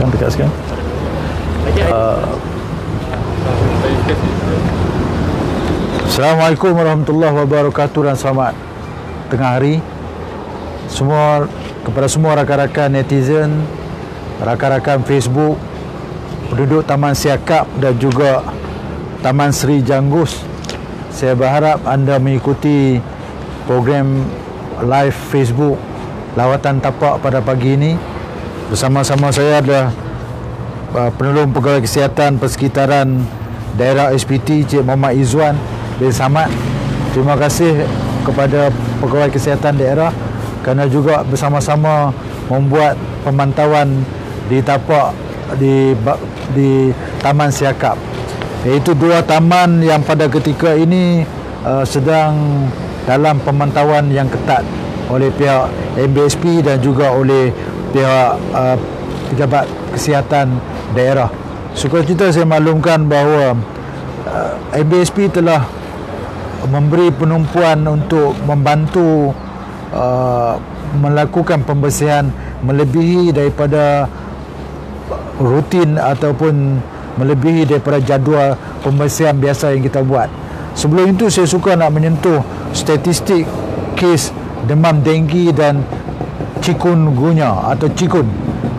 Kan dekat sekarang. Assalamualaikum warahmatullahi wabarakatuh dan selamat tengah hari kepada semua rakan-rakan netizen, rakan-rakan Facebook, penduduk Taman Siakap dan juga Taman Seri Janggus. Saya berharap anda mengikuti program live Facebook Lawatan Tapak pada pagi ini. Bersama-sama saya adalah penolong pegawai kesihatan persekitaran daerah SPT Cik Muhammad Izzuan bin Samad. Terima kasih kepada pegawai kesihatan daerah kerana juga bersama-sama membuat pemantauan di tapak di Taman Siakap, iaitu dua taman yang pada ketika ini sedang dalam pemantauan yang ketat oleh pihak MBSP dan juga oleh pihak pejabat kesihatan daerah. Sukacita saya maklumkan bahawa MBSP telah memberi penumpuan untuk membantu melakukan pembersihan melebihi daripada rutin ataupun melebihi daripada jadual pembersihan biasa yang kita buat. Sebelum itu saya suka nak menyentuh statistik kes demam denggi dan chikungunya atau cikun,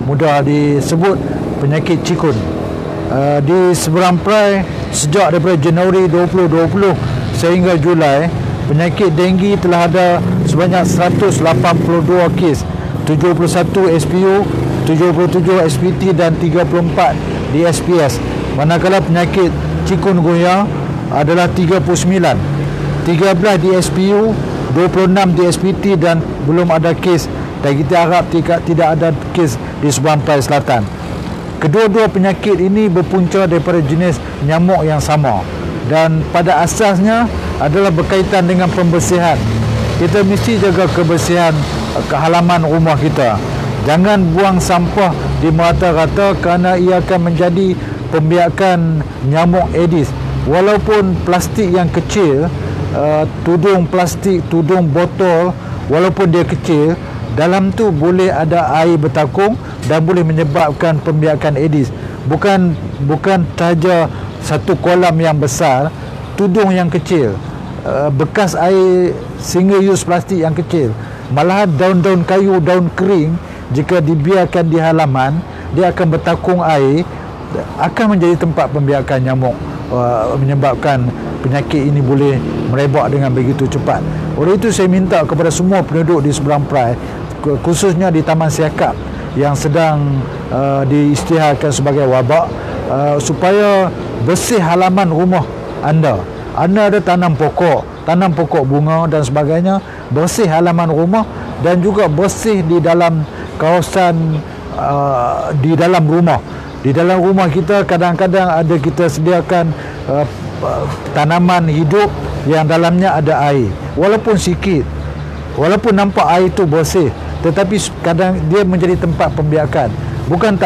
mudah disebut penyakit cikun. Di Seberang Perai sejak daripada Januari 2020 sehingga Julai, penyakit denggi telah ada sebanyak 182 kes, 71 SPU, 77 SPT dan 34 di SPS. Manakala penyakit chikungunya adalah 39, 13 di SPU, 26 di SPT dan belum ada kes, dan kita harap tidak ada kes di Seberang Perai Selatan. Kedua-dua penyakit ini berpunca daripada jenis nyamuk yang sama dan pada asasnya adalah berkaitan dengan pembersihan. Kita mesti jaga kebersihan halaman rumah kita. Jangan buang sampah di merata-rata kerana ia akan menjadi pembiakan nyamuk Aedes. Walaupun plastik yang kecil, tudung plastik, tudung botol, walaupun dia kecil, dalam tu boleh ada air bertakung dan boleh menyebabkan pembiakan Aedes. Bukan sahaja satu kolam yang besar, tudung yang kecil, bekas air single use plastik yang kecil, malahan daun-daun kayu, daun kering, jika dibiarkan di halaman, dia akan bertakung air, akan menjadi tempat pembiakan nyamuk, menyebabkan penyakit ini boleh merebak dengan begitu cepat. Oleh itu saya minta kepada semua penduduk di Seberang Perai, khususnya di Taman Siakap yang sedang diisytiharkan sebagai wabak, supaya bersih halaman rumah anda. Anda ada tanam pokok bunga dan sebagainya, bersih halaman rumah dan juga bersih di dalam kawasan di dalam rumah. Di dalam rumah kita kadang-kadang ada kita sediakan tanaman hidup yang dalamnya ada air, walaupun sikit, walaupun nampak air itu bersih, tetapi kadang dia menjadi tempat pembiakan. Bukan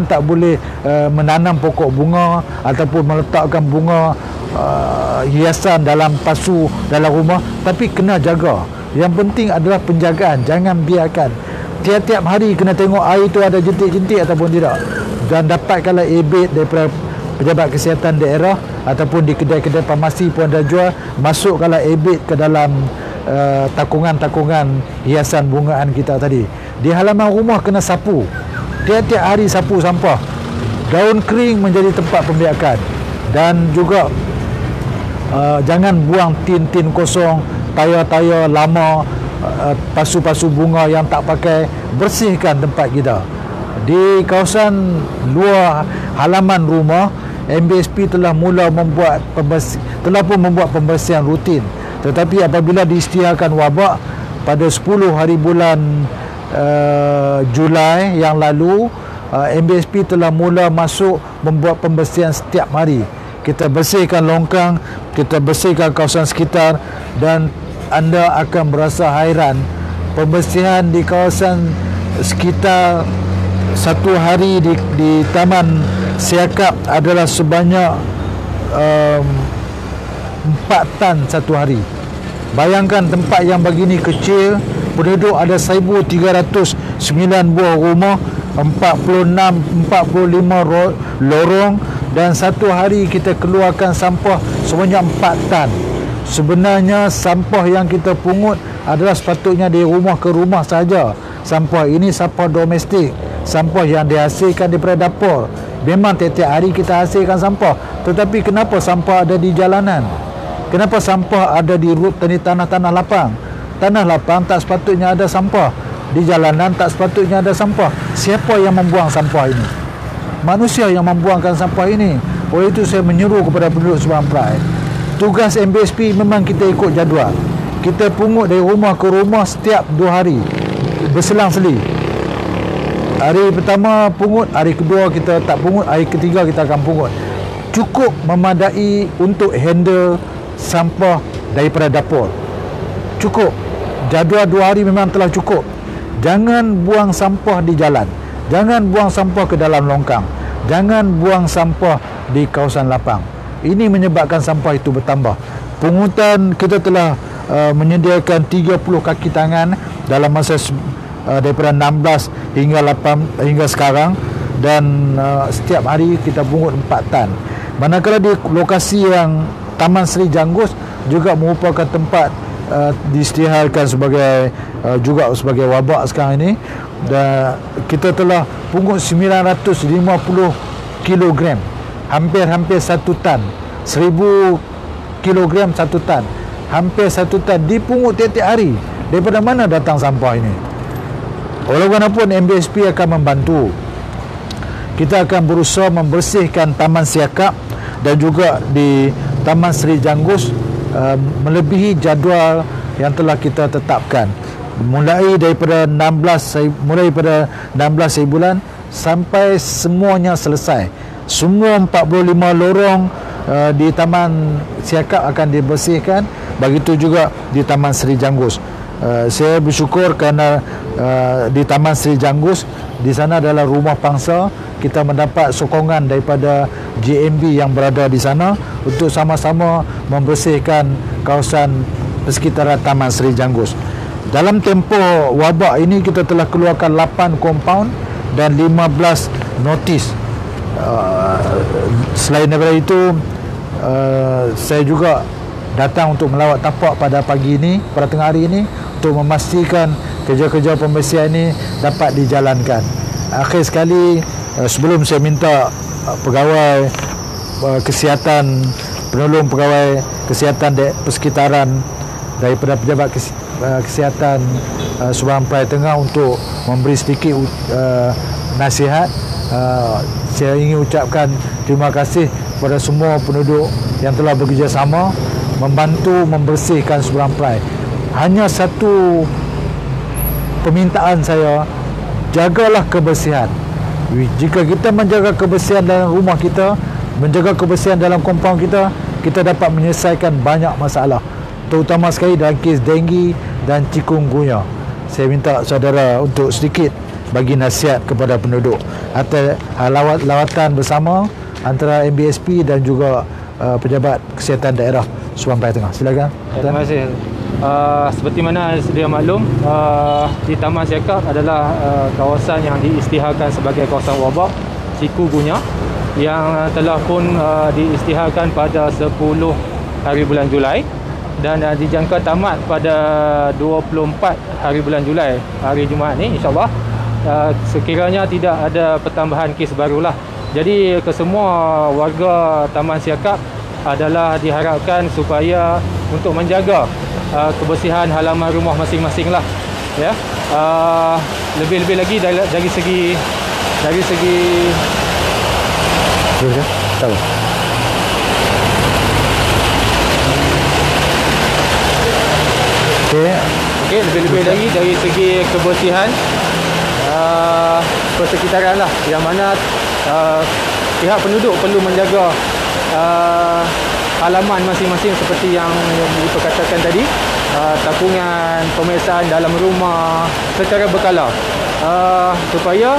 tak boleh menanam pokok bunga ataupun meletakkan bunga hiasan dalam pasu dalam rumah, tapi kena jaga. Yang penting adalah penjagaan. Jangan biarkan tiap-tiap hari kena tengok air itu ada jentik-jentik ataupun tidak, dan dapatkanlah ebit daripada pejabat kesihatan daerah ataupun di kedai-kedai farmasi pun ada jual. Masukkanlah ebit ke dalam takungan-takungan hiasan bungaan kita tadi. Di halaman rumah kena sapu, tiap-tiap hari sapu sampah. Daun kering menjadi tempat pembiakan, dan juga jangan buang tin-tin kosong, tayar-tayar lama, pasu-pasu bunga yang tak pakai. Bersihkan tempat kita. Di kawasan luar halaman rumah, MBSP telah membuat pembersihan rutin. Tetapi apabila diisytiharkan wabak pada 10 hari bulan Julai yang lalu, MBSP telah mula masuk membuat pembersihan setiap hari. Kita bersihkan longkang, kita bersihkan kawasan sekitar, dan anda akan berasa hairan. Pembersihan di kawasan sekitar satu hari di Taman Siakap adalah sebanyak 4 tan satu hari. Bayangkan tempat yang begini kecil, penduduk ada 1,309 buah rumah, 45 lorong, dan satu hari kita keluarkan sampah sebanyak 4 tan. Sebenarnya sampah yang kita pungut adalah sepatutnya dari rumah ke rumah saja. Sampah ini sampah domestik, sampah yang dihasilkan daripada dapur. Memang tiap-tiap hari kita hasilkan sampah, tetapi kenapa sampah ada di jalanan? Kenapa sampah ada di tanah-tanah lapang? Tanah lapang tak sepatutnya ada sampah. Di jalanan tak sepatutnya ada sampah. Siapa yang membuang sampah ini? Manusia yang membuangkan sampah ini. Oleh itu saya menyeru kepada penduduk Subang Pride, tugas MBSP memang kita ikut jadual. Kita pungut dari rumah ke rumah setiap 2 hari, berselang-seli. Hari pertama pungut, hari kedua kita tak pungut, hari ketiga kita akan pungut. Cukup memadai untuk handle sampah daripada dapur. Cukup. Jadual 2 hari memang telah cukup. Jangan buang sampah di jalan. Jangan buang sampah ke dalam longkang. Jangan buang sampah di kawasan lapang. Ini menyebabkan sampah itu bertambah. Pungutan kita telah menyediakan 30 kaki tangan dalam masa daripada 16 hingga sekarang, dan setiap hari kita pungut 4 tan. Manakala di lokasi yang Taman Seri Janggus juga merupakan tempat diisytiharkan sebagai juga sebagai wabak sekarang ini, dan kita telah pungut 950 kilogram, hampir 1 tan, 1000 kilogram 1 tan, hampir 1 tan dipungut tiap-tiap hari. Daripada mana datang sampah ini? Walaupun MBSP akan membantu, kita akan berusaha membersihkan Taman Siakap dan juga di Taman Seri Janggus melebihi jadual yang telah kita tetapkan. Mulai daripada 16 bulan sampai semuanya selesai. Semua 45 lorong di Taman Siakap akan dibersihkan. Begitu juga di Taman Seri Janggus. Saya bersyukur kerana di Taman Seri Janggus, di sana adalah rumah pangsa. Kita mendapat sokongan daripada JMB yang berada di sana untuk sama-sama membersihkan kawasan persekitaran Taman Seri Janggus. Dalam tempoh wabak ini kita telah keluarkan 8 kompaun dan 15 notis. Selain daripada itu, saya juga datang untuk melawat tapak pada pagi ini, pada tengah hari ini, untuk memastikan kerja-kerja pembersihan ini dapat dijalankan. Akhir sekali, sebelum saya minta pegawai kesihatan, penolong pegawai kesihatan persekitaran daripada pejabat kesihatan Subang Pride Tengah untuk memberi sedikit nasihat, saya ingin ucapkan terima kasih kepada semua penduduk yang telah bekerjasama membantu membersihkan Subang Pride. Hanya satu permintaan saya, jagalah kebersihan. Jika kita menjaga kebersihan dalam rumah kita, menjaga kebersihan dalam kompaun kita, kita dapat menyelesaikan banyak masalah, terutama sekali dalam kes denggi dan chikungunya. Saya minta saudara untuk sedikit bagi nasihat kepada penduduk atas lawatan bersama antara MBSP dan juga pejabat kesihatan daerah Subang Pride Tengah. Silakan. Terima kasih. Seperti mana sedia maklum, di Taman Siakap adalah kawasan yang diisytiharkan sebagai kawasan wabak chikungunya, yang telah pun diisytiharkan pada 10 hari bulan Julai dan dijangka tamat pada 24 hari bulan Julai, hari Jumaat ni, insyaAllah. Sekiranya tidak ada pertambahan kes barulah. Jadi kesemua warga Taman Siakap adalah diharapkan supaya untuk menjaga kebersihan halaman rumah masing-masing lah, ya. Lebih-lebih lagi dari segi okey, lebih-lebih lagi dari segi kebersihan persekitaran lah, yang mana pihak penduduk perlu menjaga halaman masing-masing seperti yang diperkatakan tadi, tapungan, pemeriksaan dalam rumah secara berkala, supaya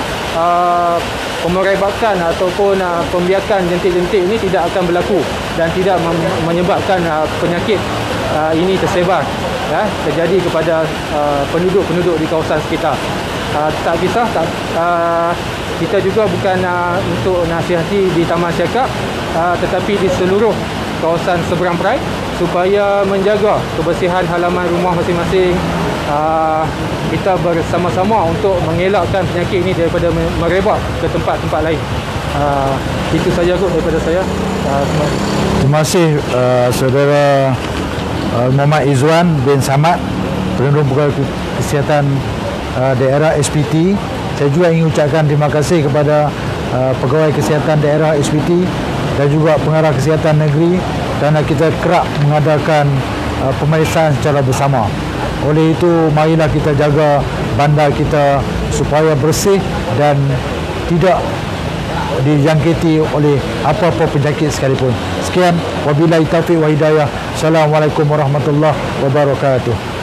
pemeribatan ataupun pembiakan jentik-jentik ini tidak akan berlaku dan tidak menyebabkan penyakit ini tersebar, ya, terjadi kepada penduduk-penduduk di kawasan sekitar. tak kisah kita juga bukan untuk nasihati di Taman Siakap, tetapi di seluruh kawasan seberang Pride supaya menjaga kebersihan halaman rumah masing-masing. Kita bersama-sama untuk mengelakkan penyakit ini daripada merebak ke tempat-tempat lain. Itu saja kot daripada saya. Terima kasih saudara Muhammad Izwan bin Samad, Pelindung Pegawai Kesihatan Daerah SPT. Saya juga ingin ucapkan terima kasih kepada Pegawai Kesihatan Daerah SPT dan juga Pengarah Kesihatan Negeri kerana kita kerap mengadakan pemeriksaan secara bersama. Oleh itu, marilah kita jaga bandar kita supaya bersih dan tidak dijangkiti oleh apa-apa penyakit sekalipun. Sekian, wabillahi taufiq wa hidayah. Assalamualaikum warahmatullahi wabarakatuh.